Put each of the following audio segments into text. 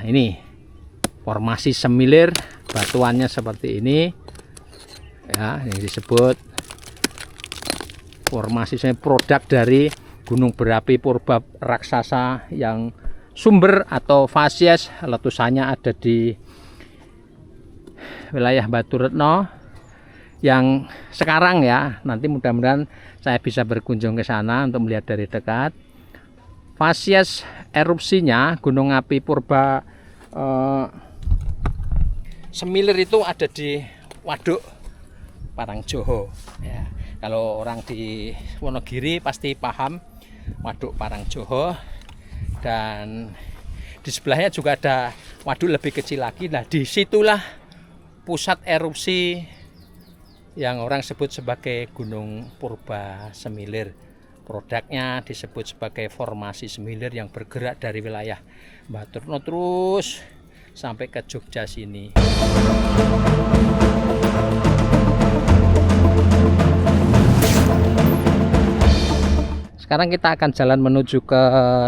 Nah, ini formasi semilir, batuannya seperti ini ya, yang disebut formasi produk dari gunung berapi purba raksasa yang sumber atau fasies letusannya ada di wilayah Baturetno yang sekarang ya. Nanti mudah-mudahan saya bisa berkunjung ke sana untuk melihat dari dekat. Fasies erupsinya gunung api purba semilir itu ada di Waduk Parangjoho ya. Kalau orang di Wonogiri pasti paham Waduk Parangjoho, dan di sebelahnya juga ada waduk lebih kecil lagi. Nah, disitulah pusat erupsi yang orang sebut sebagai Gunung Purba Semilir. Produknya disebut sebagai formasi semilir yang bergerak dari wilayah Baturetno terus sampai ke Jogja sini. Sekarang kita akan jalan menuju ke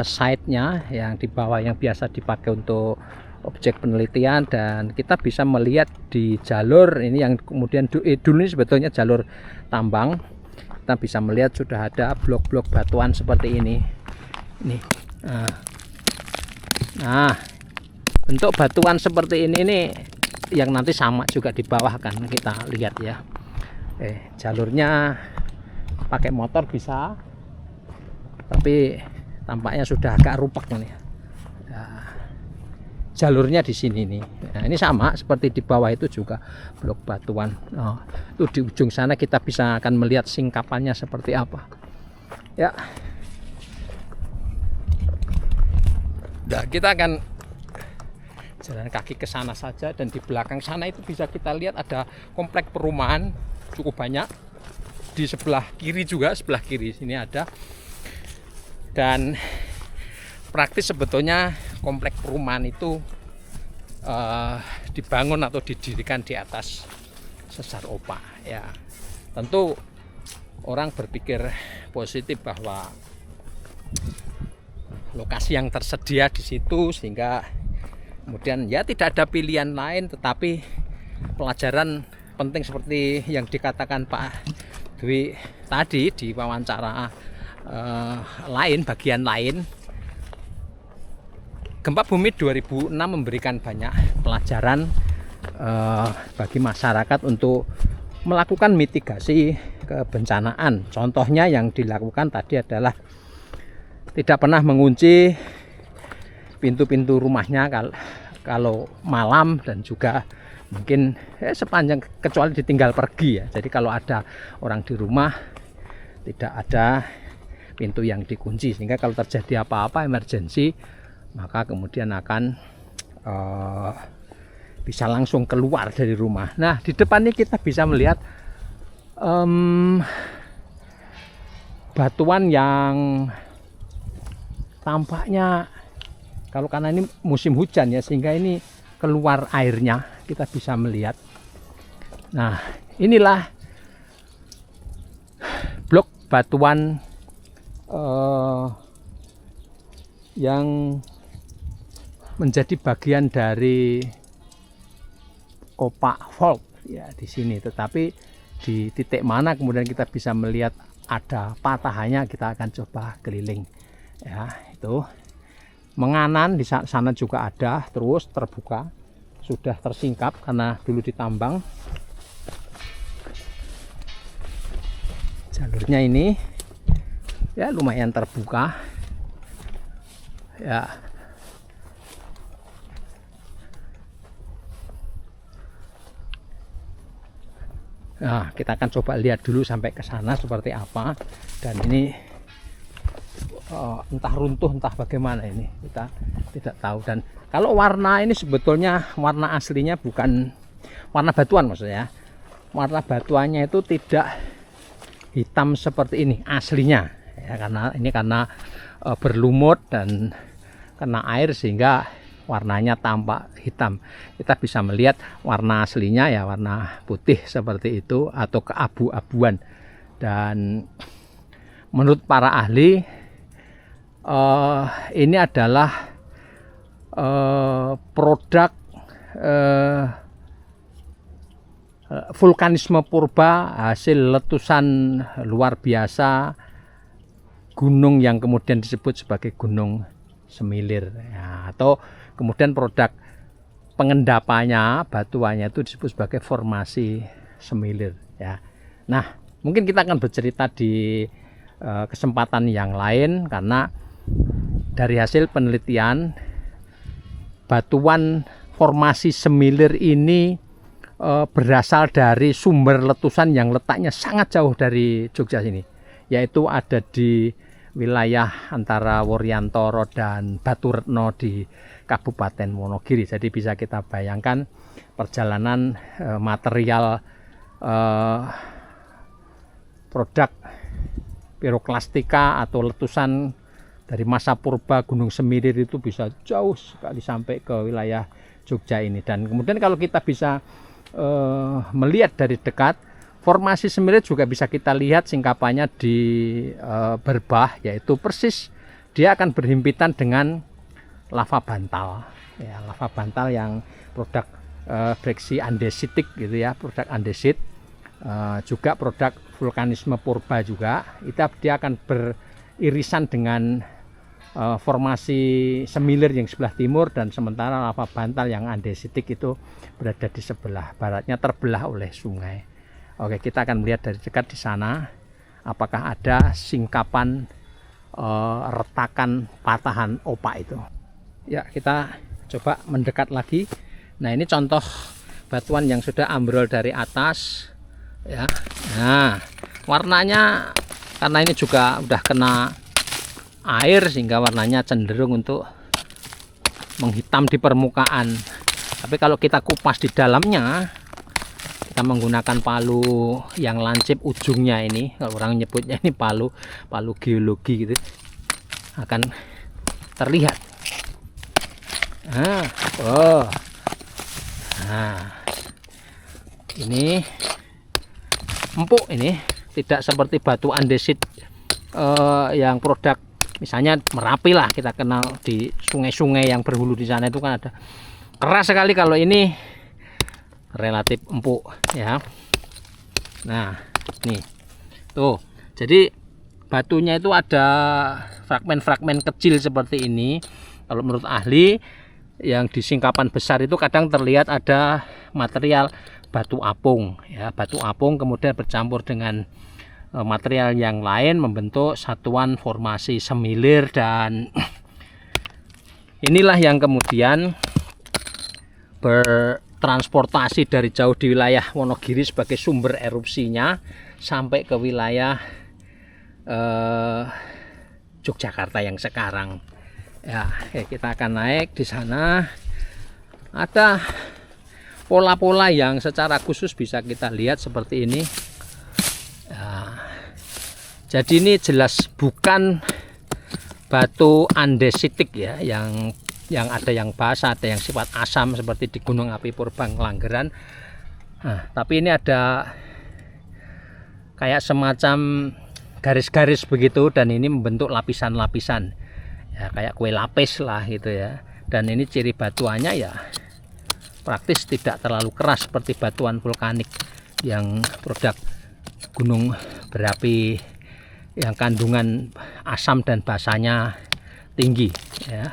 site-nya yang di bawah, yang biasa dipakai untuk objek penelitian, dan kita bisa melihat di jalur ini yang kemudian dulu ini sebetulnya jalur tambang. Kita bisa melihat sudah ada blok-blok batuan seperti ini. Nah, bentuk batuan seperti ini yang nanti sama juga di bawah kan kita lihat ya. Jalurnya pakai motor bisa, tapi tampaknya sudah agak rupak nih. Nah, jalurnya di sini nih. Nah, ini sama seperti di bawah itu juga blok batuan. Itu di ujung sana kita bisa akan melihat singkapannya seperti apa. Ya. Nah, kita akan jalan kaki ke sana saja, dan di belakang sana itu bisa kita lihat ada komplek perumahan cukup banyak. Di sebelah kiri juga, sebelah kiri sini ada. Dan praktis sebetulnya komplek perumahan itu dibangun atau didirikan di atas sesar opak ya. Tentu orang berpikir positif bahwa lokasi yang tersedia di situ, sehingga kemudian ya tidak ada pilihan lain, tetapi pelajaran penting seperti yang dikatakan Pak Dwi tadi di wawancara bagian lain, gempa bumi 2006 memberikan banyak pelajaran bagi masyarakat untuk melakukan mitigasi kebencanaan. Contohnya yang dilakukan tadi adalah tidak pernah mengunci pintu-pintu rumahnya kalau malam, dan juga mungkin sepanjang, kecuali ditinggal pergi ya. Jadi kalau ada orang di rumah tidak ada pintu yang dikunci, sehingga kalau terjadi apa-apa emergensi maka kemudian akan bisa langsung keluar dari rumah. Nah, di depan ini kita bisa melihat batuan yang tampaknya, kalau karena ini musim hujan ya, sehingga ini keluar airnya, kita bisa melihat. Nah, inilah blok batuan yang menjadi bagian dari opak fault ya di sini. Tetapi di titik mana kemudian kita bisa melihat ada patahannya, kita akan coba keliling ya. Itu menganan di sana juga ada, terus terbuka, sudah tersingkap karena dulu ditambang. Jalurnya ini ya lumayan terbuka ya. Nah, kita akan coba lihat dulu sampai ke sana seperti apa. Dan ini entah runtuh entah bagaimana, ini kita tidak tahu. Dan kalau warna ini sebetulnya warna aslinya bukan warna batuan, maksudnya warna batuannya itu tidak hitam seperti ini aslinya ya, karena berlumut dan kena air sehingga warnanya tampak hitam. Kita bisa melihat warna aslinya ya warna putih seperti itu atau keabu-abuan. Dan menurut para ahli ini adalah produk vulkanisme purba, hasil letusan luar biasa gunung yang kemudian disebut sebagai Gunung Semilir ya, atau kemudian produk pengendapannya, batuannya itu disebut sebagai formasi Semilir ya. Nah, mungkin kita akan bercerita di kesempatan yang lain, karena dari hasil penelitian batuan formasi Semilir ini berasal dari sumber letusan yang letaknya sangat jauh dari Jogja sini, yaitu ada di wilayah antara Wuryantoro dan Baturetno di Kabupaten Wonogiri. Jadi bisa kita bayangkan perjalanan material produk piroklastika atau letusan dari masa purba Gunung Semilir itu bisa jauh sekali sampai ke wilayah Jogja ini. Dan kemudian kalau kita bisa melihat dari dekat, formasi Semilir juga bisa kita lihat singkapannya di Berbah, yaitu persis dia akan berhimpitan dengan lava bantal ya, lava bantal yang produk breksi andesitik gitu ya, produk andesit, juga produk vulkanisme purba juga. Dia akan beririsan dengan formasi Semilir yang sebelah timur, dan sementara lava bantal yang andesitik itu berada di sebelah baratnya, terbelah oleh sungai. Oke, kita akan melihat dari dekat di sana apakah ada singkapan retakan patahan opak itu. Ya, kita coba mendekat lagi. Nah, ini contoh batuan yang sudah ambrol dari atas ya. Nah, warnanya karena ini juga udah kena air sehingga warnanya cenderung untuk menghitam di permukaan. Tapi kalau kita kupas di dalamnya, kita menggunakan palu yang lancip ujungnya ini, kalau orang nyebutnya ini palu geologi gitu, akan terlihat. Ini empuk, ini tidak seperti batu andesit yang produk misalnya Merapi lah, kita kenal di sungai-sungai yang berhulu di sana itu kan ada keras sekali. Kalau ini relatif empuk ya. Nah, nih tuh, jadi batunya itu ada fragmen-fragmen kecil seperti ini. Kalau menurut ahli yang di singkapan besar itu kadang terlihat ada material batu apung ya, batu apung kemudian bercampur dengan material yang lain membentuk satuan formasi Semilir, dan inilah yang kemudian bertransportasi dari jauh di wilayah Wonogiri sebagai sumber erupsinya sampai ke wilayah Yogyakarta yang sekarang ya. Kita akan naik di sana, ada pola-pola yang secara khusus bisa kita lihat seperti ini. Jadi ini jelas bukan batu andesitik ya, yang ada yang basah, ada yang sifat asam seperti di Gunung Api Purba Langgeran. Nah, tapi ini ada kayak semacam garis-garis begitu, dan ini membentuk lapisan-lapisan ya, kayak kue lapis lah gitu ya. Dan ini ciri batuannya ya praktis tidak terlalu keras seperti batuan vulkanik yang produk gunung berapi yang kandungan asam dan basanya tinggi ya.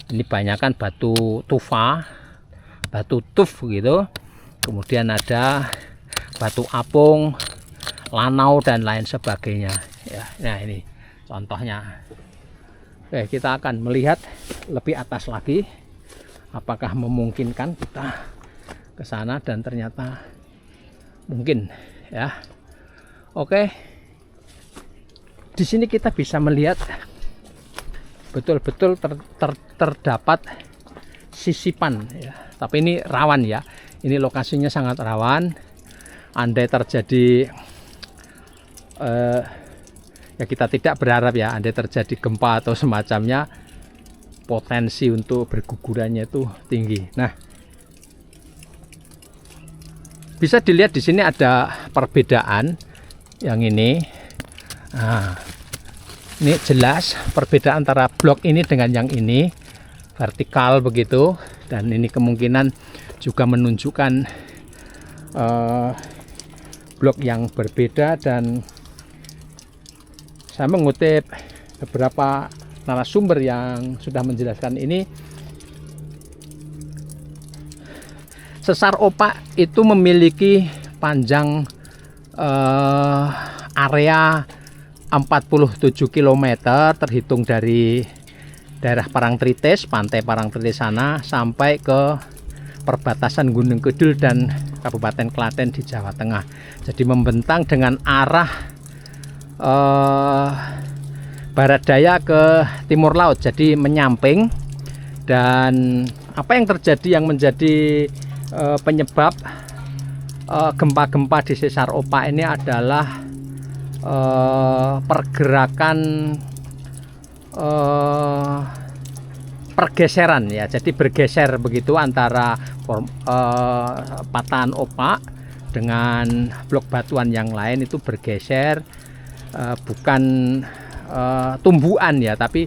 Ini banyakkan batu tufa, batu tuf gitu, kemudian ada batu apung, lanau dan lain sebagainya ya. Nah, ini contohnya. Oke, kita akan melihat lebih atas lagi apakah memungkinkan kita ke sana, dan ternyata mungkin ya. Oke, di sini kita bisa melihat betul-betul terdapat sisipan ya. Tapi ini rawan ya. Ini lokasinya sangat rawan. Andai terjadi ya, kita tidak berharap ya, andai terjadi gempa atau semacamnya, potensi untuk bergugurannya itu tinggi. Nah, bisa dilihat di sini ada perbedaan yang ini. Nah, ini jelas perbedaan antara blok ini dengan yang ini, vertikal begitu, dan ini kemungkinan juga menunjukkan blok yang berbeda. Dan saya mengutip beberapa narasumber yang sudah menjelaskan ini, sesar opak itu memiliki panjang area 47 km terhitung dari daerah Parangtritis, pantai Parangtritis sana sampai ke perbatasan Gunung Kidul dan Kabupaten Klaten di Jawa Tengah. Jadi membentang dengan arah barat daya ke timur laut, jadi menyamping. Dan apa yang terjadi yang menjadi penyebab gempa-gempa di sesar opak ini adalah pergerakan pergeseran ya, jadi bergeser begitu antara patahan opak dengan blok batuan yang lain, itu bergeser, bukan tumbukan ya, tapi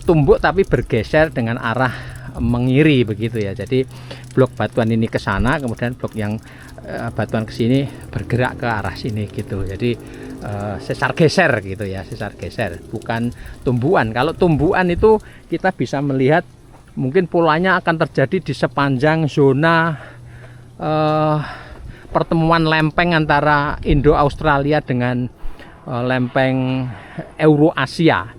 tumbuk tapi bergeser dengan arah mengiri begitu ya. Jadi blok batuan ini ke sana, kemudian blok yang batuan ke sini bergerak ke arah sini gitu. Jadi sesar geser gitu ya, sesar geser, bukan tumbukan. Kalau tumbukan itu kita bisa melihat mungkin polanya akan terjadi di sepanjang zona pertemuan lempeng antara Indo-Australia dengan lempeng Eurasia.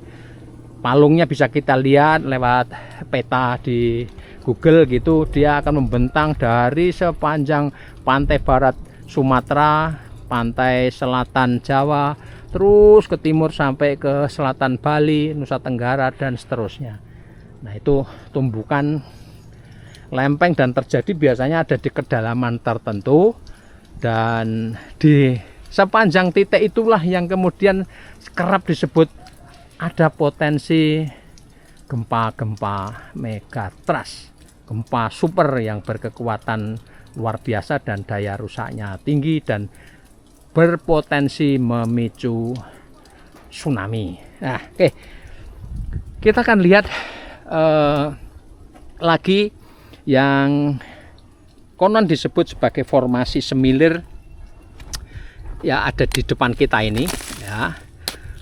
Palungnya bisa kita lihat lewat peta di Google gitu, dia akan membentang dari sepanjang pantai barat Sumatera, pantai selatan Jawa, terus ke timur sampai ke selatan Bali, Nusa Tenggara, dan seterusnya. Nah, itu tumbukan lempeng dan terjadi biasanya ada di kedalaman tertentu, dan di sepanjang titik itulah yang kemudian kerap disebut ada potensi gempa-gempa megatrust, gempa super yang berkekuatan luar biasa dan daya rusaknya tinggi dan berpotensi memicu tsunami. Nah, oke. Kita akan lihat lagi yang konon disebut sebagai formasi semilir ya, ada di depan kita ini ya.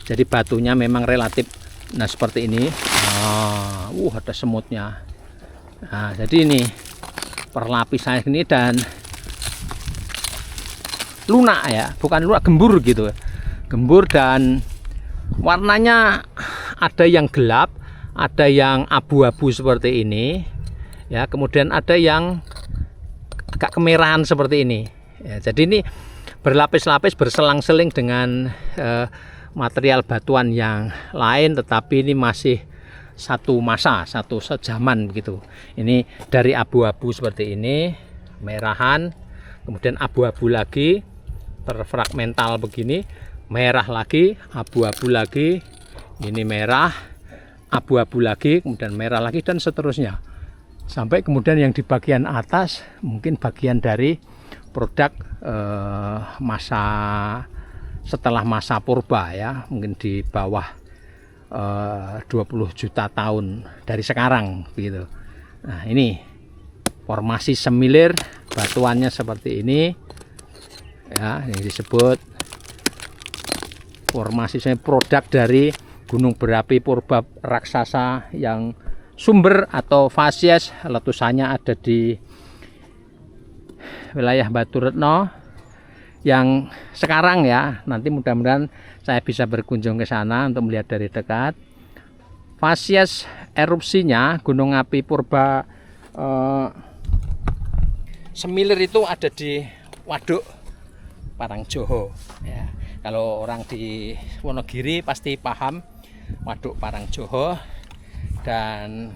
Jadi batunya memang relatif, nah seperti ini. Ada semutnya. Nah, jadi ini perlapisan ini dan lunak ya, bukan lunak, gembur gitu. Gembur dan warnanya ada yang gelap, ada yang abu-abu seperti ini. Ya, kemudian ada yang agak kemerahan seperti ini. Ya, jadi ini berlapis-lapis berselang-seling dengan material batuan yang lain, tetapi ini masih satu masa, satu sejaman begitu. Ini dari abu-abu seperti ini, merahan, kemudian abu-abu lagi, terfragmental begini, merah lagi, abu-abu lagi, ini merah, abu-abu lagi, kemudian merah lagi, dan seterusnya. Sampai kemudian yang di bagian atas mungkin bagian dari produk masa setelah masa purba ya, mungkin di bawah 20 juta tahun dari sekarang begitu. Nah, ini formasi semilir, batuannya seperti ini ya, yang disebut formasi produk dari gunung berapi purba raksasa yang sumber atau fasies letusannya ada di wilayah Batu Retno yang sekarang ya. Nanti mudah-mudahan saya bisa berkunjung ke sana untuk melihat dari dekat. Fasies erupsinya gunung api purba semilir itu ada di Waduk Parangjoho ya. Kalau orang di Wonogiri pasti paham Waduk Parangjoho, dan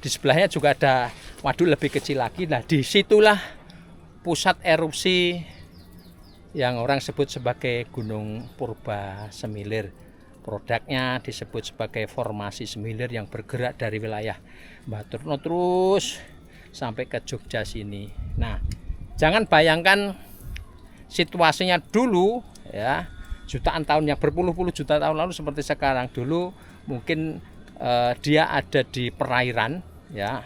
di sebelahnya juga ada waduk lebih kecil lagi. Nah, disitulah pusat erupsi yang orang sebut sebagai Gunung Purba Semilir. Produknya disebut sebagai formasi semilir yang bergerak dari wilayah Batu Retno terus sampai ke Jogja sini. Nah, jangan bayangkan situasinya dulu ya, jutaan tahun yang berpuluh-puluh juta tahun lalu seperti sekarang. Dulu mungkin dia ada di perairan ya,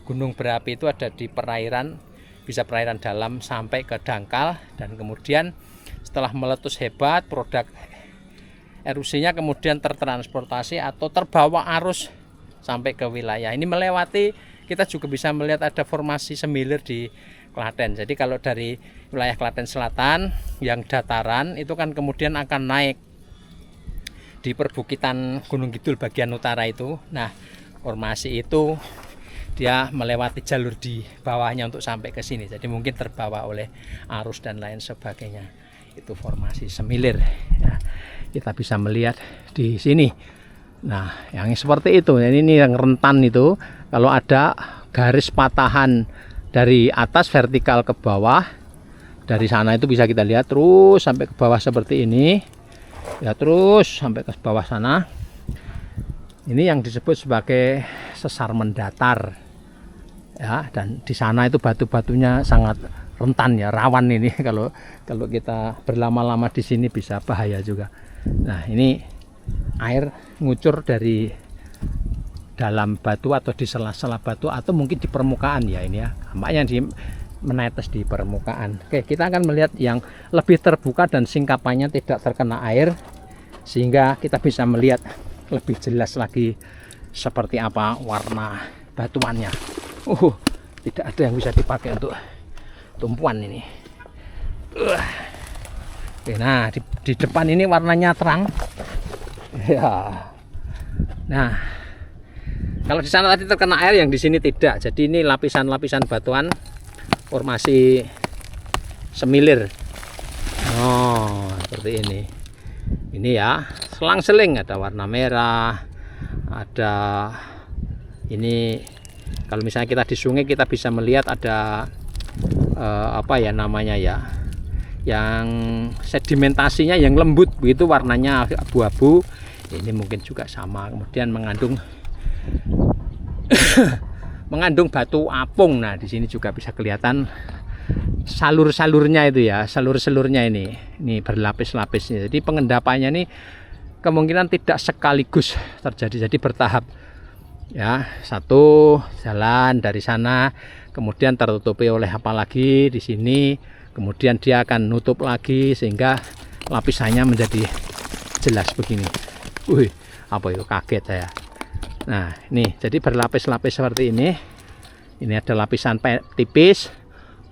gunung berapi itu ada di perairan, bisa perairan dalam sampai ke dangkal, dan kemudian setelah meletus hebat, produk erupsinya kemudian tertransportasi atau terbawa arus sampai ke wilayah. Ini melewati, kita juga bisa melihat ada formasi semilir di Klaten. Jadi kalau dari wilayah Klaten Selatan yang dataran itu kan kemudian akan naik di perbukitan Gunung Kidul bagian utara itu. Nah, formasi itu dia melewati jalur di bawahnya untuk sampai ke sini. Jadi mungkin terbawa oleh arus dan lain sebagainya. Itu formasi semilir. Ya, kita bisa melihat di sini. Nah, yang seperti itu. Ini yang rentan itu. Kalau ada garis patahan dari atas vertikal ke bawah, dari sana itu bisa kita lihat terus sampai ke bawah seperti ini. Ya, terus sampai ke bawah sana. Ini yang disebut sebagai sesar mendatar. Ya, dan di sana itu batu-batunya sangat rentan ya, rawan ini kalau kita berlama-lama di sini bisa bahaya juga. Nah, ini air ngucur dari dalam batu atau di sela-sela batu atau mungkin di permukaan ya ini ya. Gampangnya menetes di permukaan. Oke, kita akan melihat yang lebih terbuka dan singkapannya tidak terkena air, sehingga kita bisa melihat lebih jelas lagi seperti apa warna batuannya. Tidak ada yang bisa dipakai untuk tumpuan ini. Oke, nah di depan ini warnanya terang. Ya. Nah, kalau di sana tadi terkena air, yang di sini tidak. Jadi ini lapisan-lapisan batuan formasi semilir. Oh, seperti ini. Ini ya, selang-seling ada warna merah, ada ini. Kalau misalnya kita di sungai, kita bisa melihat ada apa ya namanya ya, yang sedimentasinya yang lembut begitu, warnanya abu-abu. Ini mungkin juga sama, kemudian mengandung mengandung batu apung. Nah, di sini juga bisa kelihatan salur-salurnya itu ya, salur-salurnya ini berlapis-lapis. Jadi pengendapannya ini kemungkinan tidak sekaligus terjadi, jadi bertahap. Ya, satu jalan dari sana, kemudian tertutupi oleh apa lagi di sini, kemudian dia akan nutup lagi sehingga lapisannya menjadi jelas begini. Wih, apa itu, kaget saya. Nah, ini jadi berlapis-lapis seperti ini. Ini ada lapisan tipis,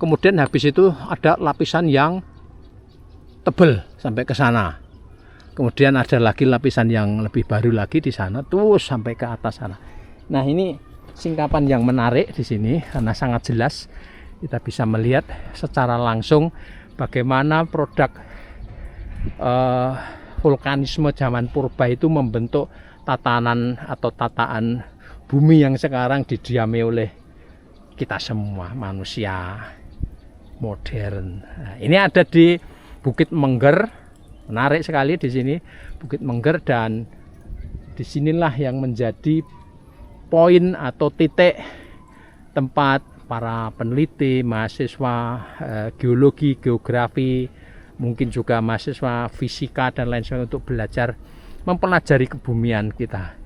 kemudian habis itu ada lapisan yang tebal sampai ke sana. Kemudian ada lagi lapisan yang lebih baru lagi di sana, terus sampai ke atas sana. Nah, ini singkapan yang menarik di sini karena sangat jelas kita bisa melihat secara langsung bagaimana produk vulkanisme zaman purba itu membentuk tatanan atau tataan bumi yang sekarang didiami oleh kita semua, manusia modern. Nah, ini ada di Bukit Mengger, menarik sekali di sini Bukit Mengger, dan disinilah yang menjadi poin atau titik tempat para peneliti, mahasiswa geologi, geografi, mungkin juga mahasiswa fisika dan lain sebagainya untuk belajar mempelajari kebumian kita.